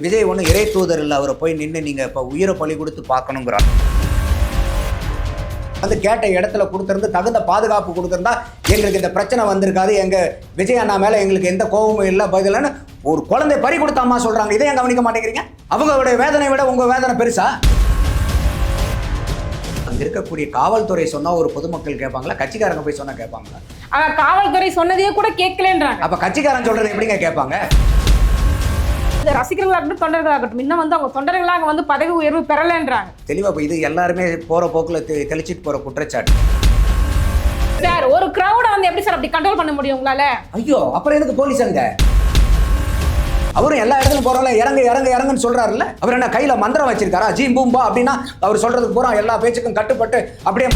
விஜய் ஒன்று இறை தூதர் இல்லை, அவரை போய் நின்று நீங்கள் இப்போ உயிரை பலி கொடுத்து பார்க்கணுங்கிறாங்க. வந்து கேட்ட இடத்துல கொடுத்துருந்து தகுந்த பாதுகாப்பு கொடுத்துருந்தா எங்களுக்கு இந்த பிரச்சனை வந்திருக்காது, எங்கள் விஜய் அண்ணா மேலே எங்களுக்கு எந்த கோபமும் இல்லை பதிலன்னு ஒரு குழந்தை பறி கொடுத்த அம்மா சொல்கிறாங்க. இதை ஏன் கவனிக்க மாட்டேங்கிறீங்க? அவங்களுடைய வேதனை விட உங்கள் வேதனை பெருசா? அங்கே இருக்கக்கூடிய காவல்துறை சொன்னால் ஒரு பொதுமக்கள் கேட்பாங்களா, கட்சிக்காரங்க போய் சொன்னால் கேட்பாங்களா? காவல்துறை சொன்னதையே கூட கேட்கலன்றாங்க. அப்போ கட்சிக்காரன் சொல்கிறது எப்படிங்க கேட்பாங்க? ரசிகர்களாகட்டும் தொண்டர்களாகட்டும் இன்னும் வந்து அவங்க தொண்டர்களாக வந்து பதவி உயர்வு பெறலன்றாங்க. தெளிவா இது எல்லாருமே போற போக்குல தெளிச்சிட்டு போற குற்றச்சாட்டு சார். ஒரு கிரௌட வந்து எப்படி சார் அப்படி கண்ட்ரோல் பண்ண முடியும் உங்களால? ஐயோ, அப்புறம் எதுக்கு போலீஸ் அங்க? அவரும் எல்லா இடத்துலயும் போறோம்ல, இறங்க இறங்க இறங்குன்னு சொல்றாருல்ல. அவர் என்ன கையில மந்திரம் வச்சிருக்காரா? ஜீம் பூம்பா அப்படின்னா அவர் சொல்றதுக்கு பூரா எல்லா பேச்சுக்கும் கட்டுப்பட்டு அப்படியே.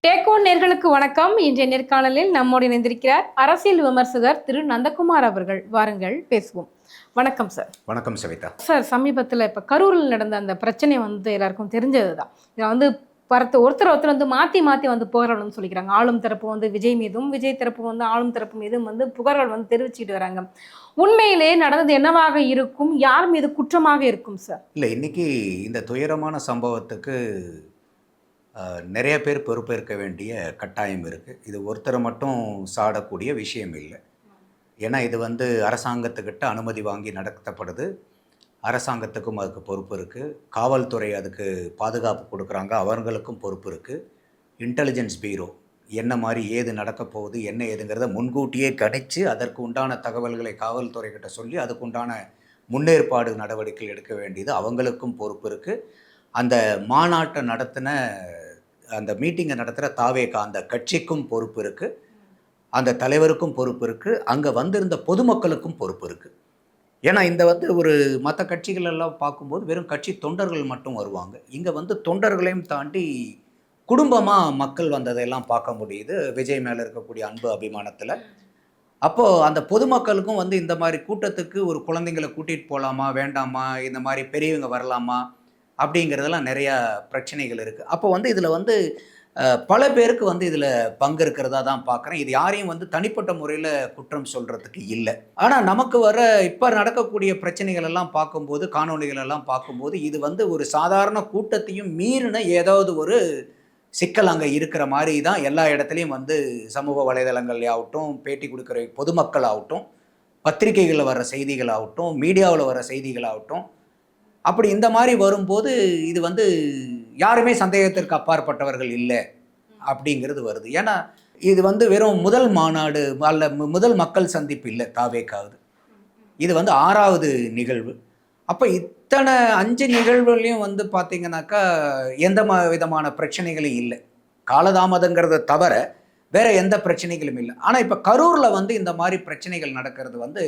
டேக்-ஒன் நேயர்களுக்கு வணக்கம். இன்றைய நேர்காணலில் நம்மோடு இணைந்திருக்கிறார் அரசியல் விமர்சகர் திரு நந்தகுமார் அவர்கள். வாருங்கள் பேசுவோம். வணக்கம் சார். வணக்கம் சவிதா. சார், சமீபத்தில் இப்போ கரூரில் நடந்த அந்த பிரச்சனை வந்து எல்லாருக்கும் தெரிஞ்சது தான். இதில் வந்து ஒருத்தர் வந்து மாற்றி வந்து புகார்கள் சொல்லிக்கிறாங்க. ஆளும் தரப்பு வந்து விஜய் மீதும், விஜய் தரப்பு வந்து ஆளும் தரப்பு மீதும் வந்து புகார்கள் வந்து தெரிவிச்சுட்டு வராங்க. உண்மையிலே நடந்தது என்னவாக இருக்கும்? யார் மீது குற்றமாக இருக்கும் சார்? இல்லை, இன்னைக்கு இந்த துயரமான சம்பவத்துக்கு நிறைய பேர் பொறுப்பேற்க வேண்டிய கட்டாயம் இருக்குது. இது ஒருத்தரை மட்டும் சாடக்கூடிய விஷயம் இல்லை. ஏன்னா இது வந்து அரசாங்கத்துக்கிட்ட அனுமதி வாங்கி நடத்தப்படுது. அரசாங்கத்துக்கும் அதுக்கு பொறுப்பு இருக்குது. காவல்துறை அதுக்கு பாதுகாப்பு கொடுக்குறாங்க, அவர்களுக்கும் பொறுப்பு இருக்குது. இன்டெலிஜென்ஸ் பீரோ என்ன மாதிரி ஏது நடக்க போகுது, என்ன ஏதுங்கிறத முன்கூட்டியே கணிச்சு அதற்கு உண்டான தகவல்களை காவல்துறைக்கிட்ட சொல்லி அதுக்கு உண்டான முன்னேற்பாடு நடவடிக்கைகள் எடுக்க வேண்டியது அவங்களுக்கும் பொறுப்பு இருக்குது. அந்த மாநாட்டை நடத்தின அந்த மீட்டிங்கை நடத்துகிற தாவேகா அந்த கட்சிக்கும் பொறுப்பு இருக்குது, அந்த தலைவருக்கும் பொறுப்பு இருக்குது, அங்கே வந்திருந்த பொதுமக்களுக்கும் பொறுப்பு இருக்குது. ஏன்னா இந்த வந்து ஒரு மற்ற கட்சிகள் எல்லாம் பார்க்கும்போது வெறும் கட்சி தொண்டர்கள் மட்டும் வருவாங்க. இங்கே வந்து தொண்டர்களையும் தாண்டி குடும்பமாக மக்கள் வந்ததையெல்லாம் பார்க்க முடியுது விஜய் மேலே இருக்கக்கூடிய அன்பு அபிமானத்தில். அப்போது அந்த பொதுமக்களுக்கும் வந்து இந்த மாதிரி கூட்டத்துக்கு ஒரு குழந்தைங்களை கூட்டிகிட்டு போகலாமா வேண்டாமா, இந்த மாதிரி பெரியவங்க வரலாமா அப்படிங்கிறதெல்லாம் நிறையா பிரச்சனைகள் இருக்குது. அப்போ வந்து இதில் வந்து பல பேருக்கு வந்து இதில் பங்கு இருக்கிறதா தான் பார்க்குறேன். இது யாரையும் வந்து தனிப்பட்ட முறையில் குற்றம் சொல்கிறதுக்கு இல்லை. ஆனால் நமக்கு வர இப்போ நடக்கக்கூடிய பிரச்சனைகள் எல்லாம் பார்க்கும்போது, காணொலிகள் எல்லாம் பார்க்கும்போது இது வந்து ஒரு சாதாரண கூட்டத்தையும் மீறின ஏதாவது ஒரு சிக்கல் அங்கே இருக்கிற மாதிரி தான் எல்லா இடத்துலையும் வந்து சமூக வலைதளங்கள் ஆகட்டும், பேட்டி கொடுக்குற பொதுமக்கள் ஆகட்டும், பத்திரிகைகளில் வர செய்திகள் ஆகட்டும், மீடியாவில் வர செய்திகள் ஆகட்டும், அப்படி இந்த மாதிரி வரும்போது இது வந்து யாருமே சந்தேகத்திற்கு அப்பாற்பட்டவர்கள் இல்லை அப்படிங்கிறது வருது. ஏன்னா இது வந்து வெறும் முதல் மாநாடு அல்ல, முதல் மக்கள் சந்திப்பு இல்லை தாவேக்காவது. இது வந்து 6வது நிகழ்வு. அப்போ இத்தனை 5 நிகழ்வுகளையும் வந்து பார்த்திங்கனாக்கா எந்த விதமான பிரச்சனைகளும் இல்லை. காலதாமதங்கிறத தவிர வேற எந்த பிரச்சனைகளும் இல்லை. ஆனால் இப்போ கரூரில் வந்து இந்த மாதிரி பிரச்சனைகள் நடக்கிறது வந்து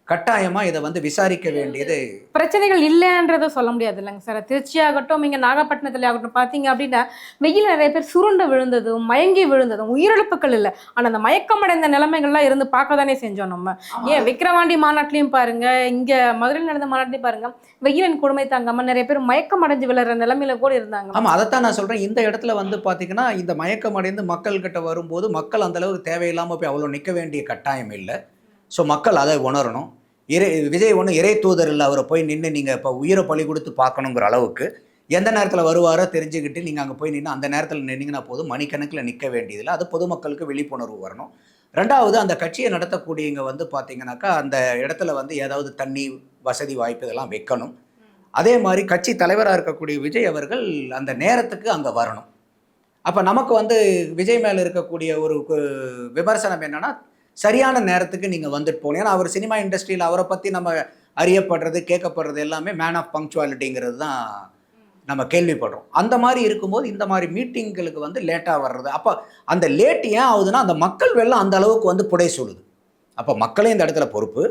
கட்டாயமாக இதை வந்து விசாரிக்க வேண்டியது. பிரச்சனைகள் இல்லைன்றதை சொல்ல முடியாது இல்லைங்க சார். திருச்சி ஆகட்டும், இங்கே நாகப்பட்டினத்தில் ஆகட்டும் பார்த்தீங்க அப்படின்னா வெயில் நிறைய பேர் சுருண்டு விழுந்ததும் மயங்கி விழுந்ததும் உயிரிழப்புகள் இல்லை. ஆனால் அந்த மயக்கமடைந்த நிலைமைகள்லாம் இருந்து பார்க்க தானே செஞ்சோம் நம்ம. ஏன் விக்கிரவாண்டி மாநாட்டிலையும் பாருங்க, இங்கே மதுரையில் நடந்த மாநாட்டிலையும் பாருங்க, வெயிலின் கொடுமை தாங்காமல் நிறைய பேர் மயக்கம் அடைஞ்சு விழுற நிலைமையில கூட இருந்தாங்க. ஆமாம், அதைத்தான் நான் சொல்கிறேன். இந்த இடத்துல வந்து பார்த்தீங்கன்னா இந்த மயக்கம் அடைந்து மக்கள்கிட்ட வரும்போது மக்கள் அந்தளவுக்கு தேவையில்லாமல் போய் அவ்வளோ நிற்க வேண்டிய கட்டாயம் இல்லை. ஸோ மக்கள் அதை உணரணும். விஜய் ஒன்று இறை தூதர் இல்லை, அவரை போய் நின்று நீங்கள் இப்போ உயிரை பலி கொடுத்து பார்க்கணுங்கிற அளவுக்கு எந்த நேரத்தில் வருவாரோ தெரிஞ்சுக்கிட்டு நீங்கள் அங்கே போய் நின்று அந்த நேரத்தில் நின்னீங்கன்னா போதும், மணிக்கணக்கில் நிற்க வேண்டியதில்லை. அது பொதுமக்களுக்கு விழிப்புணர்வு வரணும். ரெண்டாவது, அந்த கட்சியை நடத்தக்கூடியவங்க வந்து பார்த்தீங்கன்னாக்கா அந்த இடத்துல வந்து ஏதாவது தண்ணி வசதி வாய்ப்பு இதெல்லாம் வைக்கணும். அதே மாதிரி கட்சி தலைவராக இருக்கக்கூடிய விஜய் அவர்கள் அந்த நேரத்துக்கு அங்கே வரணும். அப்போ நமக்கு வந்து விஜய் மேலே இருக்கக்கூடிய ஒரு விமர்சனம் என்னென்னா, சரியான நேரத்துக்கு நீங்கள் வந்துட்டு போகணும். ஏன்னா அவர் சினிமா இண்டஸ்ட்ரியில் அவரை பற்றி நம்ம அறியப்படுறது கேட்கப்படுறது எல்லாமே மேன் ஆஃப் பங்க்சுவாலிட்டிங்கிறது தான் நம்ம கேள்விப்படுறோம். அந்த மாதிரி இருக்கும்போது இந்த மாதிரி மீட்டிங்களுக்கு வந்து லேட்டாக வர்றது. அப்போ அந்த லேட் ஏன் ஆகுதுன்னா அந்த மக்கள் வெள்ளம் அந்த அளவுக்கு வந்து புடை சூழுது. அப்போ மக்களே இந்த இடத்துல பொறுப்பு,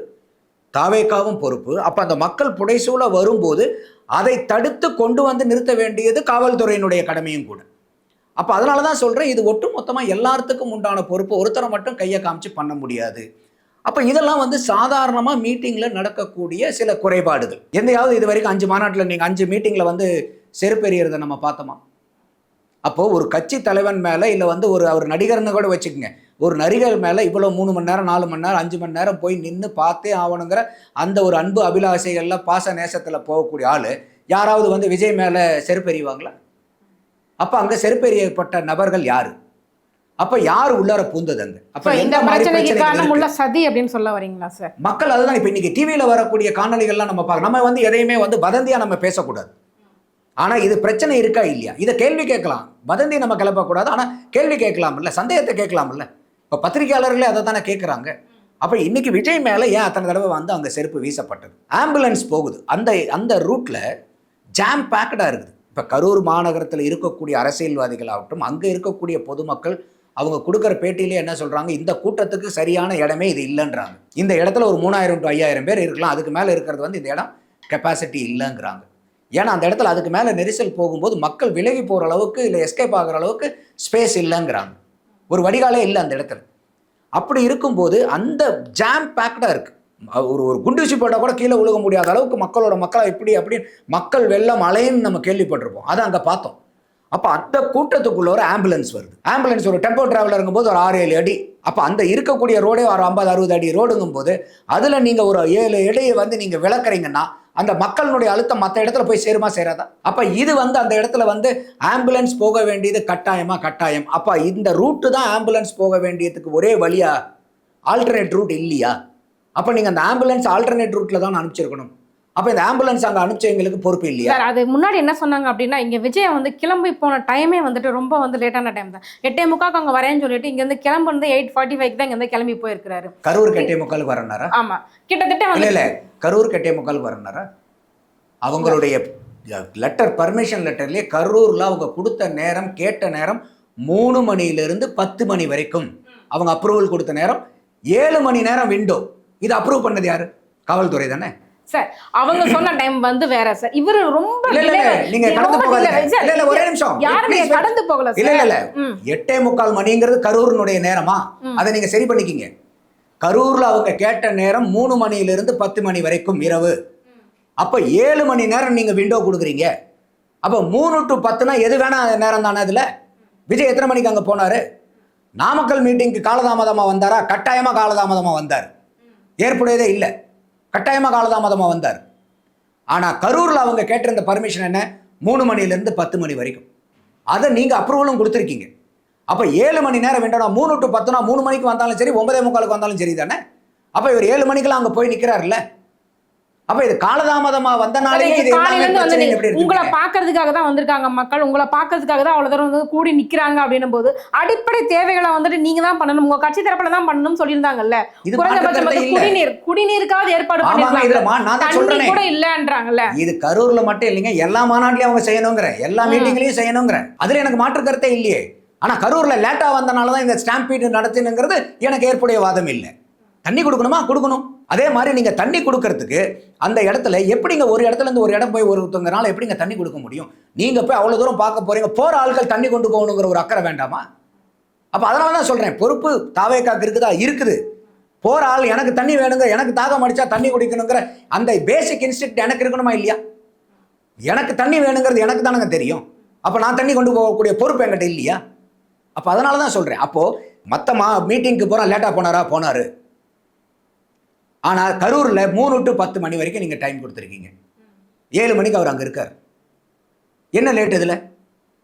தாவேக்காவும் பொறுப்பு. அப்போ அந்த மக்கள் புடைசூழ வரும்போது அதை தடுத்து கொண்டு வந்து நிறுத்த வேண்டியது காவல்துறையினுடைய கடமையும் கூட. அப்போ அதனால தான் சொல்கிறேன், இது ஒட்டு மொத்தமாக எல்லாத்துக்கும் உண்டான பொறுப்பு. ஒருத்தரை மட்டும் கையை காமிச்சு பண்ண முடியாது. அப்போ இதெல்லாம் வந்து சாதாரணமாக மீட்டிங்கில் நடக்கக்கூடிய சில குறைபாடுகள். எந்தையாவது இது வரைக்கும் 5 மாநாட்டில் நீங்கள் 5 மீட்டிங்கில் வந்து செருப்பெறியறதை நம்ம பார்த்தோமா? அப்போது ஒரு கட்சி தலைவன் மேலே இல்லை வந்து அவர் நடிகர்னு கூட வச்சுக்கோங்க, ஒரு நடிகர் மேலே இவ்வளோ 3 மணி நேரம் 4 மணி நேரம் 5 மணி நேரம் போய் நின்று பார்த்தே ஆகணுங்கிற அந்த ஒரு அன்பு அபிலாஷைகள்லாம் பாச நேசத்தில் போகக்கூடிய ஆள் யாராவது வந்து விஜய் மேலே செருப்பெறிவாங்களா? அப்போ அங்கே செருப்பெறியப்பட்ட நபர்கள் யார்? அப்போ யார் உள்ளார பூந்தது அங்கே? அப்போ இந்த பிரச்சனைக்கு காரணம் உள்ள சதி அப்படின்னு சொல்ல வரீங்களா சார்? மக்கள் அதுதான் இப்போ இன்னைக்கு டிவியில் வரக்கூடிய காணொலிகள்லாம் நம்ம பார்க்க, நம்ம வந்து எதையுமே வந்து வதந்தியாக நம்ம பேசக்கூடாது. ஆனால் இது பிரச்சனை இருக்கா இல்லையா இதை கேள்வி கேட்கலாம். வதந்தி நம்ம கிளப்பக்கூடாது, ஆனால் கேள்வி கேட்கலாம்ல, சந்தேகத்தை கேட்கலாம்ல. இப்போ பத்திரிகையாளர்களே அதை தானே கேட்குறாங்க. அப்போ இன்னைக்கு விஜய் மேலே ஏன் அத்தனை தடவை வந்து அங்கே செருப்பு வீசப்பட்டது? ஆம்புலன்ஸ் போகுது, அந்த ரூட்டில் ஜாம் பேக்கடாக இருக்குது. இப்போ கரூர் மாநகரத்தில் இருக்கக்கூடிய அரசியல்வாதிகளாகட்டும், அங்கே இருக்கக்கூடிய பொதுமக்கள் அவங்க கொடுக்குற பேட்டியிலே என்ன சொல்கிறாங்க, இந்த கூட்டத்துக்கு சரியான இடமே இது இல்லைன்றாங்க. இந்த இடத்துல ஒரு 3000 to 5000 பேர் இருக்கலாம், அதுக்கு மேலே இருக்கிறது வந்து இந்த இடம் கெப்பாசிட்டி இல்லைங்கிறாங்க. ஏன்னா அந்த இடத்துல அதுக்கு மேலே நெரிசல் போகும்போது மக்கள் விலகி போகிற அளவுக்கு இல்லை எஸ்கேப் ஆகிற அளவுக்கு ஸ்பேஸ் இல்லைங்கிறாங்க. ஒரு வடிகாலே இல்லை அந்த இடத்துல. அப்படி இருக்கும்போது அந்த ஜாம் பேக்டாக இருக்குது. ஒரு குண்டுசி போட்டால் கூட கீழே விழுக முடியாத அளவுக்கு மக்களாக இப்படி அப்படின்னு மக்கள் வெள்ளம் அலைன்னு நம்ம கேள்விப்பட்டிருப்போம். அதை அங்கே பார்த்தோம். அப்போ அந்த கூட்டத்துக்குள்ள ஒரு ஆம்புலன்ஸ் வருது. ஆம்புலன்ஸ் ஒரு டெம்போ டிராவலருங்கும் போது ஒரு 6-7 அடி. அப்போ அந்த இருக்கக்கூடிய ரோடே ஒரு 50-60 அடி ரோடுங்கும் போது அதில் நீங்கள் ஒரு 7 அடியை வந்து நீங்கள் விளக்குறீங்கன்னா அந்த மக்களுடைய அழுத்தம் மற்ற இடத்துல போய் சேருமா சேராதா? அப்போ இது வந்து அந்த இடத்துல வந்து ஆம்புலன்ஸ் போக வேண்டியது கட்டாயம். அப்போ இந்த ரூட்டு தான் ஆம்புலன்ஸ் போக வேண்டியதுக்கு ஒரே வழியா? ஆல்டர்னேட் ரூட் இல்லையா? அப்போ நீங்கள் அந்த ஆம்புலன்ஸ் ஆல்டர்னேட் ரூட்டில் தான் அனுப்பிச்சிருக்கணும். அப்போ இந்த ஆம்புலன்ஸ் அங்கே அனுப்பிச்சவங்களுக்கு பொறுப்பு இல்லையா? சார் அது முன்னாடி என்ன சொன்னாங்க அப்படின்னா, இங்கே விஜய் வந்து கிளம்பி போன டைமே வந்துட்டு ரொம்ப வந்து லேட்டான டைம் தான். 8:45 அங்கே வரேன்னு சொல்லிட்டு இங்கேருந்து கிளம்புறது 8:45 தான் இங்கேருந்து கிளம்பி போயிருக்கிறாரு. கரூர் 8:45 வரனாரா? ஆமாம், கிட்டத்தட்ட இல்லை கரூர் 8:45 வரனாரா? அவங்களுடைய லெட்டர், பர்மிஷன் லெட்டர்லேயே கரூரில் அவங்க கொடுத்த நேரம், கேட்ட நேரம் 3 மணியிலிருந்து 10 மணி வரைக்கும். அவங்க அப்ரூவல் கொடுத்த நேரம் 7 மணி நேரம் விண்டோ. இது அப்ரூவ் பண்ணது யாரு? காவல்துறை தானே சார். அவங்க சொன்ன டைம் வந்து வேற சார். இவரு ரொம்ப நீங்க கடந்து போகல. ஒரே நிமிஷம், யாருமே கடந்து போகல. இல்ல 8:45 மணிங்கிறது கரூரினுடைய நேரமா? அதை நீங்க சரி பண்ணிக்கிங்க. கரூர்ல அவங்க கேட்ட நேரம் 3 மணியிலிருந்து 10 மணி வரைக்கும் இரவு. அப்ப 7 மணி நேரம் நீங்க விண்டோ கொடுக்குறீங்க. அப்ப 3 to 10னா எது வேணா நேரம் தானே. அதுல விஜய் எத்தனை மணிக்கு அங்க போனாரு? நாமக்கல் மீட்டிங்க்கு காலதாமதமா வந்தாரா? கட்டாயமா காலதாமதமா வந்தார். ஏற்புடையதே இல்லை, கட்டாயமா காலதாமதமா வந்தார். ஆனா கரூர்ல அவங்க கேட்டிருந்த பர்மிஷன் என்ன? 3 மணியிலிருந்து 10 மணி வரைக்கும். அதை நீங்க அப்ரூவலும் கொடுத்துருக்கீங்க. அப்ப 7 மணி நேரம் வேண்டாம். 3 to 10னா 3 மணிக்கு வந்தாலும் சரி, 9:45 வந்தாலும் சரி தானே. அப்ப இவர் 7 மணிக்கெல்லாம் அங்க போய் நிக்கிறாருல்ல. அப்ப இது காலதாமதமா வந்தனாலே உங்களை பாக்குறதுக்காக தான் வந்திருக்காங்க மக்கள். உங்களை பாக்குறதுக்காக தான் அவ்வளவு தூரம் வந்து கூடி நிக்கிறாங்க அப்படின்னும் போது அடிப்படை தேவைகளை வந்துட்டு நீங்க தான் பண்ணணும், உங்க கட்சி தரப்புல தான் பண்ணணும்னு சொல்லியிருந்தாங்கல்ல. குறைந்தபட்சம் குடிநீருக்காவது ஏற்பாடு பண்ணிருக்காங்க கூட இல்லன்றாங்கல்ல. இது கரூர்ல மட்டும் இல்லைங்க, எல்லா மாநாட்டிலையும் அவங்க செய்யணுங்கிற, எல்லா மீட்டிங்லயும் செய்யணுங்கிற, அதுல எனக்கு மாற்று கருத்தே இல்லையே. ஆனா கரூர்ல லேட்டா வந்தனாலதான் இந்த ஸ்டாம்பீடு நடத்தினுங்கிறது எனக்கு ஏற்புடைய வாதம் இல்லை. தண்ணி கொடுக்கணுமா? கொடுக்கணும். அதே மாதிரி நீங்க தண்ணி கொடுக்கறதுக்கு அந்த இடத்துல எப்படிங்க ஒரு இடத்துல இருந்து ஒரு இடம் போய் ஒருத்தவங்கனால எப்படிங்க தண்ணி கொடுக்க முடியும்? நீங்க போய் அவ்வளவு தூரம் பார்க்க போறீங்க, போற ஆட்கள் தண்ணி கொண்டு போகணுங்கிற ஒரு அக்கறை வேண்டாமா? அப்ப அதனாலதான் சொல்றேன், பொறுப்பு தாவேக்காக்கு இருக்குதா? இருக்குது. போற ஆள் எனக்கு தண்ணி வேணுங்க, எனக்கு தாகம் அடிச்சா தண்ணி குடிக்கணுங்கிற அந்த பேசிக் இன்ஸ்டிங்க்ட் எனக்கு இருக்கணுமா இல்லையா? எனக்கு தண்ணி வேணுங்கிறது எனக்கு தானங்க தெரியும். அப்ப நான் தண்ணி கொண்டு போகக்கூடிய பொறுப்பு என்கிட்ட இல்லையா? அப்ப அதனாலதான் சொல்றேன். அப்போ மத்த மீட்டிங்க்கு போறா, லேட்டா போனாரு. ஆனால் கரூரில் 3 to 10 மணி வரைக்கும் நீங்கள் டைம் கொடுத்துருக்கீங்க. 7 மணிக்கு அவர் அங்கே இருக்கார். என்ன லேட் இதில்?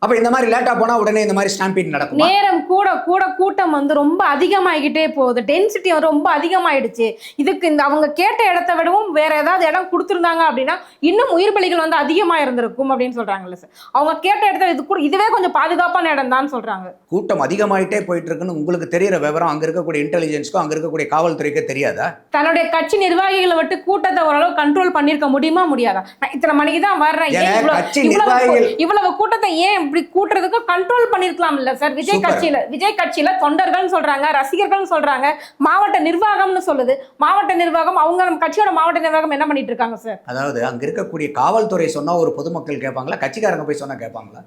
அப்போ இந்த மாதிரி லேட்டாக போனால் உடனே இந்த மாதிரி ஸ்டாம்பீட் நடக்கும். நேரம் கூட கூட கூட்டம் வந்து ரொம்ப அதிகமாகிக்கிட்டே போகுது. டென்சிட்டி வந்து ரொம்ப அதிகமாயிடுச்சு. இதுக்கு இந்த அவங்க கேட்ட இடத்த விடவும் வேற ஏதாவது இடம் கொடுத்துருந்தாங்க அப்படின்னா இன்னும் உயிர் பலிகள் வந்து அதிகமாக இருந்திருக்கும் அப்படின்னு சொல்றாங்கல்ல சார். அவங்க கேட்ட இடத்துல இதுவே கொஞ்சம் பாதுகாப்பான இடம் தான் சொல்றாங்க. கூட்டம் அதிகமாயிட்டே போயிட்டு இருக்குன்னு உங்களுக்கு தெரியிற விவரம் அங்கே இருக்கக்கூடிய இன்டெலிஜென்ஸ்க்கும் அங்கே இருக்கக்கூடிய காவல்துறைக்கே தெரியாதா? தன்னுடைய கட்சி நிர்வாகிகளை விட்டு கூட்டத்தை ஓரளவு கண்ட்ரோல் பண்ணிருக்க முடியுமா? முடியாதா? இத்தனை மணிக்கு தான் வர்றேன், இவ்வளவு கூட்டத்தை ஏன் இப்படி கூட்டுறதுக்கு கண்ட்ரோல் பண்ணிருக்கலாம் இல்ல சார்? விஜய் கட்சியில தொண்டர்கள் சொல்றாங்க, ரசிகர்கள் சொல்றாங்க, மாவட்ட நிர்வாகம்னு சொல்லுது. மாவட்ட நிர்வாகம் அவங்க கட்சியோட மாவட்ட நிர்வாகம் என்ன பண்ணிட்டு இருக்காங்க சார்? அதாவது அங்க இருக்கக்கூடிய காவல்துறை சொன்னா ஒரு பொதுமக்கள் கேட்பாங்களா? கட்சிக்காரங்க போய் சொன்னா கேட்பாங்களா?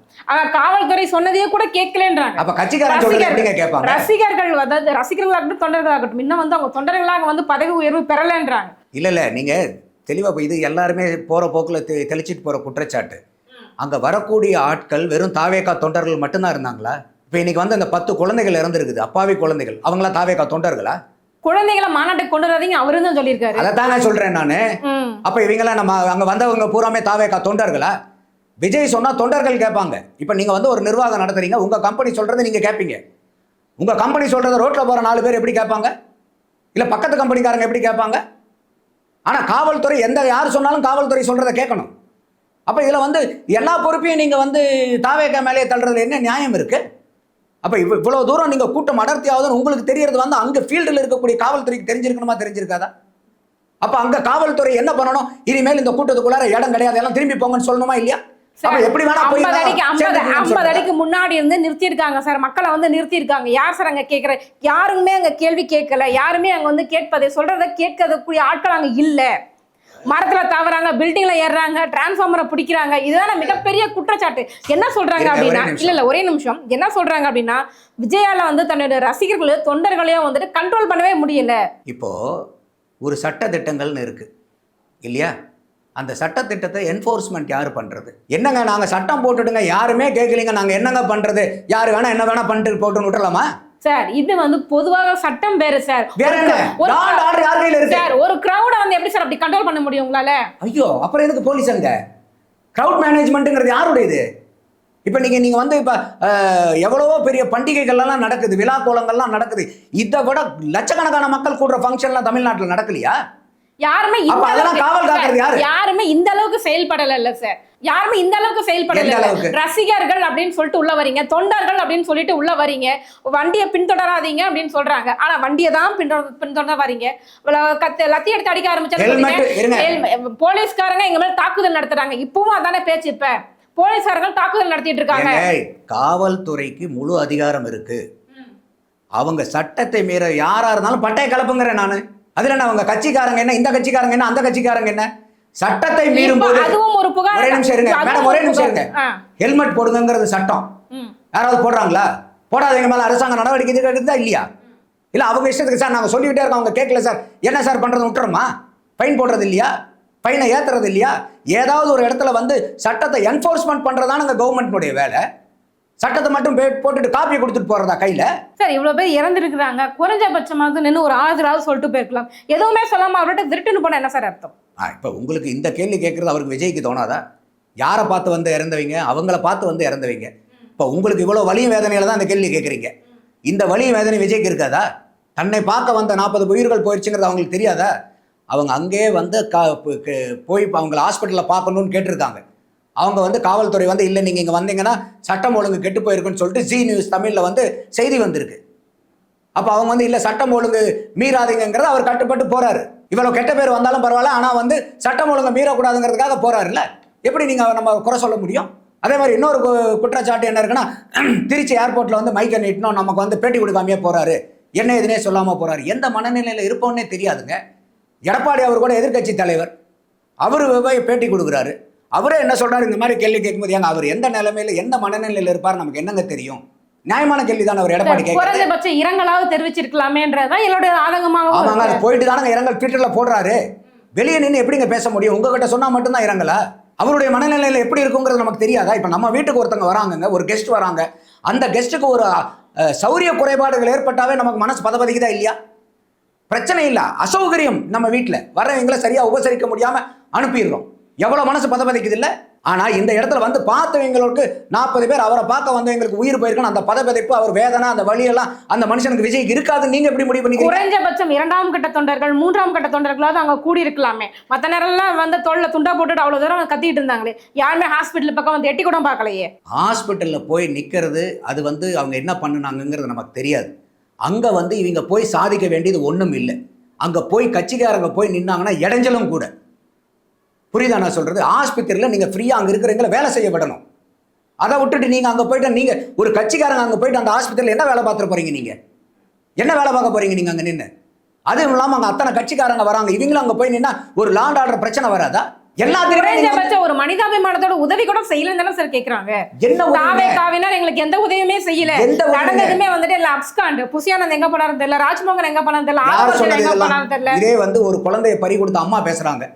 காவல்துறை சொன்னதையே கூட கேட்கலன்றாங்க. அப்ப கட்சிக்காரங்க சொல்றது எப்படிங்க கேட்பாங்க? ரசிகர்கள், அதாவது ரசிகர்களாகட்டும் தொண்டர்களாகட்டும் இன்னும் வந்து அவங்க தொண்டர்களாக வந்து பதவி உயர்வு பெறலன்றாங்க. இல்ல நீங்க தெளிவா இது எல்லாருமே போற போக்குல தெளிச்சிட்டு போற குற்றச்சாட்டு. அங்கே வரக்கூடிய ஆட்கள் வெறும் தாவேகா தொண்டர்கள் மட்டும்தான் இருந்தாங்களா? இப்போ இன்னைக்கு வந்து அந்த 10 குழந்தைகள் இறந்துருக்குது, அப்பாவி குழந்தைகள், அவங்களாம் தாவேகா தொண்டர்களா? குழந்தைகளை மாநாட்டுக்கு கொண்டு வராதீங்க அவரு தான் சொல்லியிருக்காரு. அதை தானே சொல்றேன் நான். அப்ப இவங்கெல்லாம் நம்ம அங்க வந்தவங்க பூராமே தாவேகா தொண்டர்களா? விஜய் சொன்னா தொண்டர்கள் கேட்பாங்க. இப்ப நீங்க வந்து ஒரு நிர்வாகம் நடத்துறீங்க, உங்க கம்பெனி சொல்றதை நீங்க கேட்பீங்க. உங்க கம்பெனி சொல்றதை ரோட்ல போற 4 பேர் எப்படி கேட்பாங்க? இல்ல பக்கத்து கம்பெனிக்காரங்க எப்படி கேட்பாங்க? ஆனா காவல்துறை யார் சொன்னாலும் காவல்துறை சொல்றதை கேட்கணும். அப்ப இதுல வந்து எல்லா பொறுப்பையும் நீங்க வந்து தாவேகா மேலே தள்ளுறதுல என்ன நியாயம் இருக்கு? அப்ப இவ்வளவு தூரம் நீங்க கூட்டம் அடர்த்தி ஆகுதுன்னு உங்களுக்கு தெரியறது வந்து அங்க ஃபீல்டில் இருக்கக்கூடிய காவல்துறைக்கு தெரிஞ்சிருக்கணுமா, தெரிஞ்சிருக்காதா? அப்ப அங்க காவல்துறை என்ன பண்ணணும்? இனிமேல் இந்த கூட்டத்துக்குள்ளார இடம் கிடையாது, எல்லாம் திரும்பி போங்கன்னு சொல்லணுமா இல்லையா? எப்படி வேணா 50 அடிக்கு முன்னாடி இருந்து நிறுத்திருக்காங்க சார், மக்களை வந்து நிறுத்திருக்காங்க. யார் சார் அங்க கேட்கிற? யாருமே அங்க கேள்வி கேட்கல, யாருமே அங்க வந்து கேட்பதை சொல்றதை கேட்கக்கூடிய ஆட்கள் அங்க இல்ல. மரத்துல தவறாங்க, பில்டிங்ல ஏறாங்க, டிரான்ஸ்ஃபார்மரை பிடிக்கிறாங்க. இதுதான் மிகப்பெரிய குற்றச்சாட்டு. என்ன சொல்றாங்க அப்படின்னா, இல்ல ஒரே நிமிஷம், என்ன சொல்றாங்க அப்படின்னா, விஜயால வந்து தன்னுடைய ரசிகர்களையும் தொண்டர்களையும் வந்துட்டு கண்ட்ரோல் பண்ணவே முடியல. இப்போ ஒரு சட்ட திட்டங்கள்னு இருக்கு இல்லையா? அந்த சட்டத்திட்டத்தை என்ஃபோர்ஸ்மெண்ட் யார் பண்றது? என்னங்க நாங்க சட்டம் போட்டுடுங்க, யாருமே கேட்கலீங்க, நாங்க என்னங்க பண்றது? யாரு வேணா என்ன வேணா பண்ணிட்டு போட்டு விட்டுலாமா சார்? இது வந்து பொதுவாக சட்டம் வேறு சார். சார் ஒரு கிரௌட வந்து எப்படி சார் அப்படி கண்ட்ரோல் பண்ண முடியும் உங்களால? ஐயோ, அப்புறம் எதுக்கு போலீஸ் அங்க? கிரவுட் மேனேஜ்மெண்ட்ங்கிறது யாருடையது? இப்ப நீங்க வந்து இப்ப எவ்வளவோ பெரிய பண்டிகைகள்லாம் நடக்குது, விழா கோலங்கள்லாம் நடக்குது. இதை விட லட்சக்கணக்கான மக்கள் கூடுற ஃபங்க்ஷன்லாம் தமிழ்நாட்டில் நடக்கலையா? யாருமே இந்த அளவுக்கு செயல்படல இல்ல சார். யாருமே இந்த அளவுக்கு செயல்படல. ரசிகர்கள் அப்படின்னு சொல்லிட்டு உள்ள வரீங்க, தொண்டர்கள் அப்படின்னு சொல்லிட்டு உள்ள வரீங்க, வண்டியை பின்தொடராதீங்க அப்படின்னு சொல்றாங்க. ஆனா வண்டியை தான் பின்தொடர வரீங்க. லத்தி எடுத்து அடிக்க ஆரம்பிச்சாங்க, போலீஸ்காரங்க எங்க மேல தாக்குதல் நடத்துறாங்க. இப்பவும் அதானே பேச்சு. இப்ப போலீஸ்காரர்கள் தாக்குதல் நடத்திட்டு இருக்காங்க. காவல்துறைக்கு முழு அதிகாரம் இருக்கு. அவங்க சட்டத்தை மீற யாரா இருந்தாலும் பட்டை கலப்புங்கிறேன் நானு. அதுல என்ன அவங்க கட்சிக்காரங்க என்ன, இந்த கட்சிக்காரங்க என்ன, அந்த கட்சிக்காரங்க என்ன? சட்டத்தை மீறும் போது அதுவும் ஒரு புகார். ஒரே நிமிஷம் இருங்க மேடம், ஒரே நிமிஷம் இருங்க. ஹெல்மெட் போடுங்கிறது சட்டம். யாராவது போடுறாங்களா? போடாதவங்க மேல அரசாங்க நடவடிக்கை எடுக்குதா இல்லையா? இல்ல அவங்க இஷ்டத்துக்கு சார் நாங்க சொல்லிக்கிட்டே இருக்கோம், அவங்க கேட்கல சார், என்ன சார் பண்றது? விட்டுறோமா? ஃபைன் போடுறது இல்லையா? ஃபைனை ஏத்துறது இல்லையா? ஏதாவது ஒரு இடத்துல வந்து சட்டத்தை என்ஃபோர்ஸ்மெண்ட் பண்றதான கவர்மெண்ட்னுடைய வேலை. சட்டத்தை மட்டும் போட்டுட்டு காப்பியை கொடுத்துட்டு போறதா கையில? சார் இவ்வளவு பேர் இறந்துருக்குறாங்க, குறைஞ்சபட்சமாக நின்று ஒரு ஆதரவாவது சொல்லிட்டு போயிருக்கலாம். எதுவுமே சொல்லாம அவர்கிட்ட திருட்டுன்னு போனா என்ன சார் அர்த்தம்? இப்ப உங்களுக்கு இந்த கேள்வி கேட்கறது அவருக்கு விஜய்க்கு தோணாதா? யாரை பார்த்து வந்து இறந்தவங்க, அவங்கள பார்த்து வந்து இறந்தவங்க. இப்ப உங்களுக்கு இவ்வளவு வலியும் வேதனையில தான் இந்த கேள்வி கேட்குறீங்க. இந்த வலியும் வேதனை விஜய்க்கு இருக்காதா? தன்னை பார்க்க வந்த 40 உயிர்கள் போயிடுச்சுங்கிறது அவங்களுக்கு தெரியாதா? அவங்க அங்கே வந்து போய் அவங்களை ஹாஸ்பிட்டலில் பார்க்கணும்னு கேட்டிருக்காங்க. அவங்க வந்து காவல்துறை வந்து இல்லை நீங்கள் இங்கே வந்தீங்கன்னா சட்டம் ஒழுங்கு கெட்டு போயிருக்குன்னு சொல்லிட்டு ஜி நியூஸ் தமிழில் வந்து செய்தி வந்திருக்கு. அப்போ அவங்க வந்து இல்லை சட்டம் ஒழுங்கு மீறாதீங்கிறத அவர் கட்டுப்பட்டு போறாரு. இவ்வளோ கெட்ட பேர் வந்தாலும் பரவாயில்ல, ஆனால் வந்து சட்டம் ஒழுங்கு மீறக்கூடாதுங்கிறதுக்காக போறாருல்ல. எப்படி நீங்கள் நம்ம குறை சொல்ல முடியும்? அதே மாதிரி இன்னொரு குற்றச்சாட்டு என்ன இருக்குன்னா, திருச்சி ஏர்போர்ட்டில் வந்து மைக்கை நீட்டணும், நமக்கு வந்து பேட்டி கொடுக்காமையே போறாரு, என்ன எதுனே சொல்லாமல் போறாரு. எந்த மனநிலையில் இருப்போன்னே தெரியாதுங்க. எடப்பாடி அவர் கூட எதிர்கட்சி தலைவர், அவரு பேட்டி கொடுக்குறாரு. அவரே என்ன சொல்றாரு? இந்த மாதிரி கேள்வி கேட்கும்போது ஏங்க அவர் எந்த நிலைமையில எந்த மனநிலையில் இருப்பார் நமக்கு என்னங்க தெரியும்? நியாயமான கேள்வி தானே அவர் எடப்பாடி கேட்க. குறைந்தபட்ச இரங்கலாவது தெரிவிச்சிருக்கலாமேன்றதான் என்னுடைய ஆதங்கமாக. ஆமாங்க, அது போயிட்டு தானங்க இரங்கல் ட்விட்டர்ல போடுறாரு. வெளியே நின்று எப்படிங்க பேச முடியும்? உங்ககிட்ட சொன்னா மட்டும்தான் இரங்கலா? அவருடைய மனநிலையில எப்படி இருக்குங்கிறது நமக்கு தெரியாதா? இப்ப நம்ம வீட்டுக்கு ஒருத்தவங்க வராங்க, ஒரு கெஸ்ட் வராங்க, அந்த கெஸ்ட்டுக்கு ஒரு சௌரிய குறைபாடுகள் ஏற்பட்டாவே நமக்கு மனசு பதபதிக்குதா இல்லையா? பிரச்சனை இல்லை, அசௌகரியம். நம்ம வீட்டில் வரவங்களை சரியா உபசரிக்க முடியாம அனுப்பிடுறோம். எவ்வளவு மனசு பதபதிக்குது இல்ல? ஆனா இந்த இடத்துல வந்து பார்த்தவங்களுக்கு 40 பேர் அவரை பார்க்க வந்தவங்களுக்கு உயிர் போயிருக்கணும். அந்த பதபதிப்பு, அவர் வேதனை, அந்த வழியெல்லாம் அந்த மனுஷனுக்கு விஜய்க்கு இருக்காதுன்னு நீங்க எப்படி முடிவு பண்ணி? குறைஞ்சபட்சம் 2ஆம் கட்ட தொண்டர்கள் 3ஆம் கட்ட தொண்டர்களாவது அங்க கூடி இருக்கலாமே. மத்த நேரம்லாம் வந்து தோல்ல துண்டா போட்டுட்டு அவ்வளவு தூரம் கத்திட்டு இருந்தாங்களே, யாருமே ஹாஸ்பிட்டல் பக்கம் வந்து எட்டி கூட பார்க்கலையே. ஹாஸ்பிட்டல்ல போய் நிக்கிறது அது வந்து அவங்க என்ன பண்ணுனாங்கிறது நமக்கு தெரியாது. அங்க வந்து இவங்க போய் சாதிக்க வேண்டியது ஒண்ணும் இல்லை. அங்க போய் கட்சிக்காரங்க போய் நின்னாங்கன்னா இடைஞ்சலும் கூட. புரியுதா நான் சொல்றது? ஆஸ்பத்திரியில் நீங்க ஃப்ரீயா அங்க இருக்கிறவங்களை வேலை செய்ய விடணும். அதை விட்டுட்டு நீங்க அங்க போயிட்டு நீங்க ஒரு கட்சிக்காரங்க அங்க போயிட்டு அந்த ஆஸ்பத்திரியில் என்ன வேலை பார்த்துட்டு போறீங்க? நீங்க என்ன வேலை பார்க்க போறீங்க நீங்க அங்க நின்று? அதுவும் இல்லாம அங்க அத்தனை கட்சிக்காரங்க வராங்க, இவங்களும் அங்க போய் நின்னா ஒரு லாண்ட் ஆர்டர் பிரச்சனை வராதா? குறைஞ்சபட்சம் ஒரு மனிதாபிமானத்தோட உதவி கூட செய்யலன்னு தானே சார் கேக்குறாங்க. தாவே காவினார் எங்களுக்கு எந்த உதவியுமே செய்யல. நடந்ததுமே வந்துட்டு இல்ல அப்ஸ்காண்ட் புசியானந்த் எங்க போனாரு தெரியல, ராஜ்மோகன் எங்க போனாரு தெரியல, ஆர்வர்தன் எங்க போனாரு தெரியல. இதே வந்து ஒரு குழந்தையை பறி கொடுத்த அம்மா பேசுறாங்க.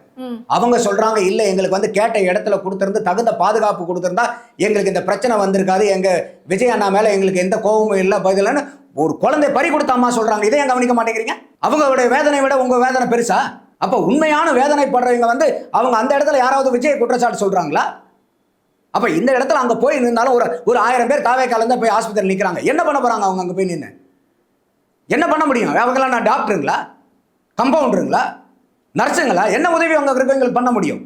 அவங்க சொல்றாங்க இல்ல எங்களுக்கு வந்து கேட்ட இடத்துல கொடுத்திருந்து தகுந்த பாதுகாப்பு கொடுத்திருந்தா எங்களுக்கு இந்த பிரச்சனை வந்திருக்காது, எங்க விஜய் அண்ணா மேல எங்களுக்கு எந்த கோபமும் இல்லை பதிலன்னு ஒரு குழந்தை பறி கொடுத்த அம்மா சொல்றாங்க. இதையும் கவனிக்க மாட்டேங்கிறீங்க. அவங்களுடைய வேதனை விட உங்க வேதனை பெருசா? அப்ப உண்மையான வேதனைப்படுறவங்க வந்து அவங்க அந்த இடத்துல யாராவது விஜய் குற்றச்சாட்டு சொல்றாங்களா? அப்ப இந்த இடத்துல அங்க போய் நின்றாலும் ஒரு 1000 பேர் தாவே கலந்து போய் ஆஸ்பத்திரி நிக்கிறாங்க. என்ன பண்ண போறாங்க அவங்க அங்க போய் நின்று? என்ன பண்ண முடியும்? அவங்களாம் நான் டாக்டருங்களா, கம்பவுண்டருங்களா, நர்ஸுங்களா? என்ன உதவி அவங்க இருக்கவங்களுக்கு பண்ண முடியும்?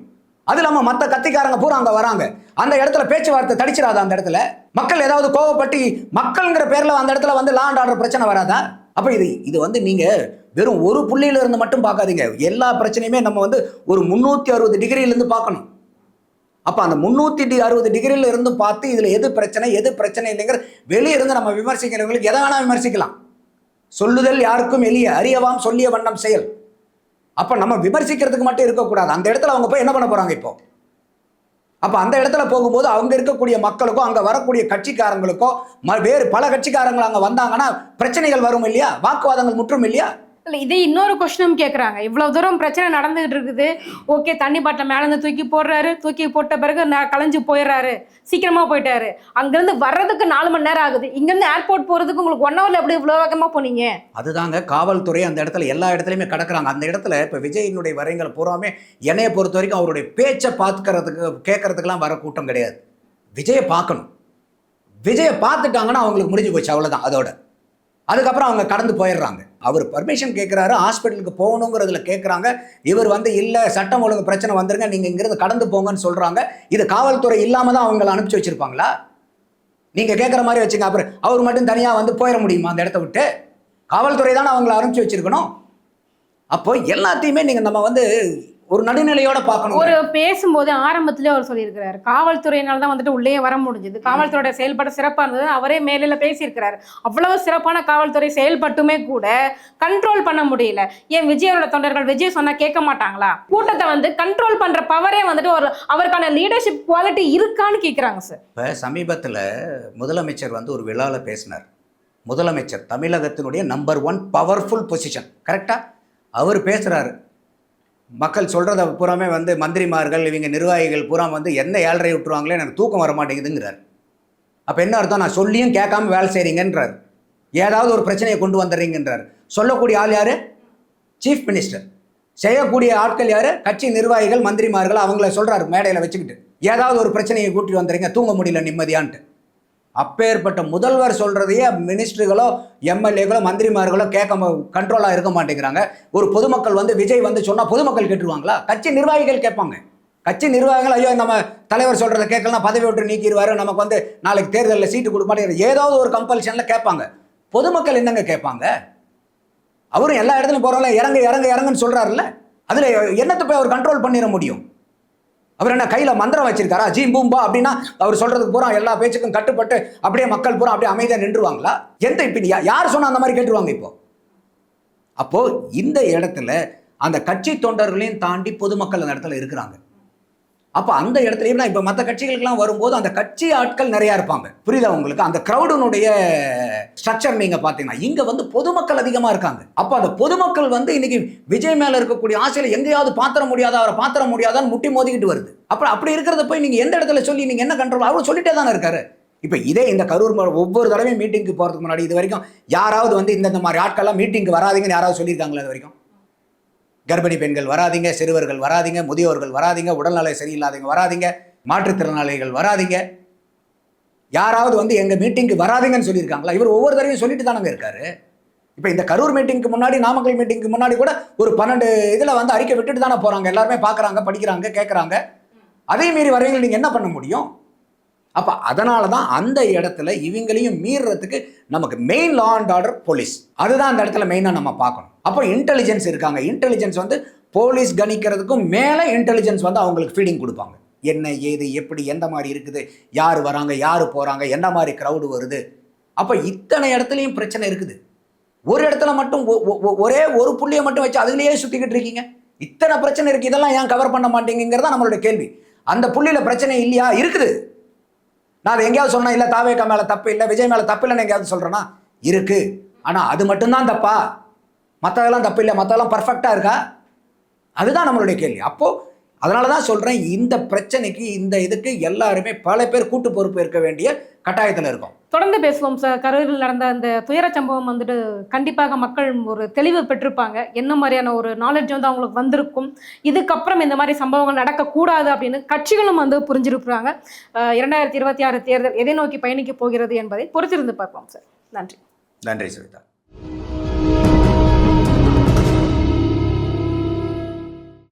அது இல்லாம மற்ற கத்திக்காரங்க பூரா அங்க வராங்க. அந்த இடத்துல பேச்சுவார்த்தை தடிச்சிடாதா? அந்த இடத்துல மக்கள் ஏதாவது கோவப்பட்டு மக்கள்ங்கிற பேர்ல அந்த இடத்துல வந்து லா அண்ட் ஆர்டர் பிரச்சனை வராதா? அப்ப இது வந்து நீங்க வெறும் ஒரு புள்ளியில இருந்து மட்டும் பார்க்காதீங்க. எல்லா பிரச்சனையுமே நம்ம வந்து ஒரு 360 டிகிரியில இருந்து பார்க்கணும். அப்ப அந்த 360 டிகிரியில இருந்து பார்த்து இதுல எது பிரச்சனை இல்லைங்கிற வெளியே இருந்து நம்ம விமர்சிக்கிறவங்களுக்கு எதை வேணா விமர்சிக்கலாம். சொல்லுதல் யாருக்கும் எளிய, அறியவாம் சொல்லிய வண்ணம் செயல். அப்ப நம்ம விமர்சிக்கிறதுக்கு மட்டும் இருக்கக்கூடாது. அந்த இடத்துல அவங்க போய் என்ன பண்ண போறாங்க இப்போ? அப்ப அந்த இடத்துல போகும்போது அவங்க இருக்கக்கூடிய மக்களுக்கோ அங்க வரக்கூடிய கட்சிக்காரங்களுக்கோ வேறு பல கட்சிக்காரங்கள் அங்க வந்தாங்கன்னா பிரச்சனைகள் வரும் இல்லையா? வாக்குவாதங்கள் முற்றும் இல்லையா? இல்ல இதே இன்னொரு கொஸ்டினும் கேட்குறாங்க. இவ்வளவு தூரம் பிரச்சனை நடந்துகிட்டு இருக்குது, ஓகே தண்ணி பாட்டில் மேலேருந்து தூக்கி போடுறாரு, தூக்கி போட்ட பிறகு கலைஞ்சு போயிடுறாரு, சீக்கிரமா போயிட்டாரு. அங்கிருந்து வர்றதுக்கு 4 மணி நேரம் ஆகுது. இங்கிருந்து ஏர்போர்ட் போறதுக்கு உங்களுக்கு 1 ஹவர்ல எப்படி இவ்வளவு வேகமா போனீங்க? அதுதாங்க காவல்துறை அந்த இடத்துல எல்லா இடத்துலையுமே கடக்குறாங்க. அந்த இடத்துல இப்போ விஜயினுடைய வரைங்களை பூராமே என்னையை பொறுத்த வரைக்கும் அவருடைய பேச்சை பார்த்துக்கிறதுக்கு கேட்கறதுக்கெல்லாம் வர கூட்டம் கிடையாது. விஜயை பார்க்கணும். விஜயை பார்த்துட்டாங்கன்னா அவங்களுக்கு முடிஞ்சு போச்சு, அவ்வளோதான். அதோட அதுக்கப்புறம் அவங்க கடந்து போயிடுறாங்க. அவர் பர்மிஷன் கேட்குறாரு, ஹாஸ்பிட்டலுக்கு போகணுங்கிறதுல கேட்குறாங்க. இவர் வந்து இல்லை சட்டம் ஒழுங்கு பிரச்சனை வந்துருங்க, நீங்கள் இங்கிருந்து கடந்து போங்கன்னு சொல்கிறாங்க. இது காவல்துறை இல்லாமல் தான் அவங்களை அனுப்பிச்சி வச்சுருப்பாங்களா? நீங்கள் கேட்குற மாதிரி வச்சுங்க. அப்புறம் அவர் மட்டும் தனியாக வந்து போயிட முடியுமா அந்த இடத்த விட்டு? காவல்துறை தானே அவங்களை அனுப்பிச்சி வச்சிருக்கணும். அப்போ எல்லாத்தையுமே நீங்கள் நம்ம வந்து ஒரு நடுநிலையோட பார்க்கணும். ஒரு பேசும்போது ஆரம்பத்திலே அவர் சொல்லியிருக்கிறாரு, காவல்துறையினால தான் வந்துட்டு உள்ளே வர முடிஞ்சது, காவல்துறையோட செயல்பாடு சிறப்பாக இருந்தது. அவரே மேலில பேசியிருக்கிறாரு. அவ்வளவு சிறப்பான காவல்துறை செயல்பட்டுமே கூட கண்ட்ரோல் பண்ண முடியல. ஏன் விஜயோட தொண்டர்கள் விஜய் சொன்னா கேட்க மாட்டாங்களா? கூட்டத்தை வந்து கண்ட்ரோல் பண்ற பவரே வந்துட்டு ஒரு அவருக்கான லீடர்ஷிப் குவாலிட்டி இருக்கான்னு கேட்குறாங்க சார். இப்போ சமீபத்தில் முதலமைச்சர் வந்து ஒரு விழாவில் பேசினார். முதலமைச்சர் தமிழகத்தினுடைய நம்பர் 1 பவர்ஃபுல் பொசிஷன், கரெக்டாக அவர் பேசுகிறாரு. மக்கள் சொல்கிறத பூராமே வந்து மந்திரிமார்கள் இவங்க நிர்வாகிகள் பூரா வந்து என்ன 7:30 விட்டுருவாங்களே எனக்கு தூக்கம் வர மாட்டேங்குதுங்கிறார். அப்போ என்ன அர்த்தம்? நான் சொல்லியும் கேட்காம வேலை செய்கிறீங்கன்றார். ஏதாவது ஒரு பிரச்சனையை கொண்டு வந்துடுறீங்கன்றார். சொல்லக்கூடிய ஆள் யார்? Chief minister. செய்யக்கூடிய ஆட்கள் யார்? கட்சி நிர்வாகிகள் மந்திரிமார்கள். அவங்கள சொல்கிறாரு மேடையில் வச்சுக்கிட்டு, ஏதாவது ஒரு பிரச்சனையை கூட்டிட்டு வந்துடுறீங்க, தூங்க முடியல நிம்மதியான்ட்டு. அப்பேற்பட்ட முதல்வர் சொல்றதையே மினிஸ்டர்களோ எம்எல்ஏகளோ மந்திரிமார்களோ கேட்க கண்ட்ரோலாக இருக்க மாட்டேங்கிறாங்க. ஒரு பொதுமக்கள் வந்து விஜய் வந்து சொன்னால் பொதுமக்கள் கேட்டுருவாங்களா? கட்சி நிர்வாகிகள் கேட்பாங்க. கட்சி நிர்வாகிகள் ஐயோ நம்ம தலைவர் சொல்றதை கேட்கலாம், பதவி விட்டு நீக்கிடுவாரு, நமக்கு வந்து நாளைக்கு தேர்தலில் சீட்டு கொடுக்க மாட்டேங்கிறது, ஏதாவது ஒரு கம்பல்ஷனில் கேட்பாங்க. பொதுமக்கள் என்னங்க கேட்பாங்க? அவரும் எல்லா இடத்துலையும் போகிறவங்கள இறங்குன்னு சொல்கிறாருல்ல, அதில் என்னத்தை போய் அவர் கண்ட்ரோல் பண்ணிட முடியும்? அவர் என்ன கையில் மந்திரம் வச்சிருக்காரா? ஜீம் பூம்பா அப்படின்னா அவர் சொல்றதுக்கு பூரா எல்லா பேச்சுக்கும் கட்டுப்பட்டு அப்படியே மக்கள் பூரா அப்படியே அமைதியாக நின்றுவாங்களா? எந்த இப்போ யார் சொன்னா அந்த மாதிரி கேட்டுருவாங்க? அப்போ இந்த இடத்துல அந்த கட்சி தொண்டர்களையும் தாண்டி பொதுமக்கள் அந்த இடத்துல இருக்கிறாங்க. அப்போ அந்த இடத்துலையும் இப்போ மற்ற கட்சிகளுக்கெல்லாம் வரும்போது அந்த கட்சி ஆட்கள் நிறையா இருப்பாங்க. புரியுதா உங்களுக்கு? அந்த க்ரௌடுனுடைய ஸ்ட்ரக்சர் நீங்கள் பார்த்தீங்கன்னா இங்கே வந்து பொதுமக்கள் அதிகமாக இருக்காங்க. அப்போ அந்த பொதுமக்கள் வந்து இன்னைக்கு விஜய் மேலே இருக்கக்கூடிய ஆசையில் எங்கேயாவது பாத்திர முடியாதா, அவரை பாத்திர முடியாதான்னு முட்டி மோதிக்கிட்டு வருது. அப்புறம் அப்படி இருக்கிறத போய் நீங்கள் எந்த இடத்துல சொல்லி நீங்கள் என்ன கண்ட்ரோல்? அவர் சொல்லிட்டே தானே இருக்காரு. இப்போ இதே இந்த கரூர் ஒவ்வொரு தடவையும் மீட்டிங்க்கு போகிறதுக்கு முன்னாடி இது வரைக்கும் யாராவது வந்து இந்த மாதிரி ஆட்கள்லாம் மீட்டிங்க்கு வராதிங்கன்னு யாராவது சொல்லியிருக்காங்களா? இது வரைக்கும் கர்ப்பிணி பெண்கள் வராதிங்க, சிறுவர்கள் வராதிங்க, முதியோர்கள் வராதிங்க, உடல்நலை சரியில்லாதவங்க வராதிங்க, மாற்றுத்திறனாளிகள் வராதிங்க, யாராவது வந்து எங்கள் மீட்டிங்க்கு வராதிங்கன்னு சொல்லியிருக்காங்களா? இவர் ஒவ்வொரு தடவையும் சொல்லிட்டு தானங்க இருக்காரு. இப்போ இந்த கரூர் மீட்டிங்க்கு முன்னாடி, நாமக்கல் மீட்டிங்க்கு முன்னாடி கூட ஒரு 12 இதில் வந்து அறிக்கை விட்டுட்டு தானே போகிறாங்க. எல்லாருமே பார்க்குறாங்க, படிக்கிறாங்க, கேட்குறாங்க. அதே மீறி வரவங்க நீங்கள் என்ன பண்ண முடியும்? அப்போ அதனால தான் அந்த இடத்துல இவங்களையும் மீறுறதுக்கு நமக்கு main law and order police, அதுதான் அந்த இடத்துல மெயினாக நம்ம பார்க்கணும். அப்போ இன்டெலிஜென்ஸ் இருக்காங்க. இன்டெலிஜென்ஸ் வந்து போலீஸ் கணிக்கிறதுக்கும் மேலே இன்டெலிஜென்ஸ் வந்து அவங்களுக்கு ஃபீடிங் கொடுப்பாங்க. என்ன ஏது எப்படி எந்த மாதிரி இருக்குது, யார் வராங்க யார் போகிறாங்க, என்ன மாதிரி க்ரௌடு வருது. அப்போ இத்தனை இடத்துலையும் பிரச்சனை இருக்குது. ஒரு இடத்துல மட்டும் ஒரே ஒரு புள்ளியை மட்டும் வச்சு அதுலேயே சுற்றிக்கிட்டு இருக்கீங்க. இத்தனை பிரச்சனை இருக்குது, இதெல்லாம் ஏன் கவர் பண்ண மாட்டீங்கிறதா நம்மளுடைய கேள்வி. அந்த புள்ளியில் பிரச்சனை இல்லையா? இருக்குது. நான் அதை எங்கேயாவது சொன்னேன் இல்லை தாவேகா மேலே தப்பு இல்லை, விஜய் மேலே தப்பு இல்லைன்னு எங்கேயாவது சொல்கிறேன்னா? இருக்குது. ஆனால் அது மட்டும்தான் தப்பா? மற்றதெல்லாம் தப்பு இல்லை, மற்றதெல்லாம் பர்ஃபெக்டாக இருக்கா? அதுதான் நம்மளுடைய கேள்வி. அப்போது அதனால தான் சொல்கிறேன், இந்த பிரச்சனைக்கு இந்த இதுக்கு எல்லாருமே பல பேர் கூட்டு பொறுப்பு இருக்க வேண்டிய கட்டாயத்தில் இருக்கும். தொடர்ந்து பேசுவோம் சார். கரூரில் நடந்த அந்த துயர சம்பவம் வந்துட்டு கண்டிப்பாக மக்கள் ஒரு தெளிவு பெற்றிருப்பாங்க. என்ன மாதிரியான ஒரு நாலேஜ் வந்து அவங்களுக்கு வந்திருக்கும். இதுக்கப்புறம் இந்த மாதிரி சம்பவங்கள் நடக்கக்கூடாது அப்படின்னு கட்சிகளும் வந்து புரிஞ்சிருப்பாங்க. 2026 தேர்தல் எதை நோக்கி பயணிக்க போகிறது என்பதை பொறுத்திருந்து பார்ப்போம் சார். நன்றி. நன்றி சுவிதா.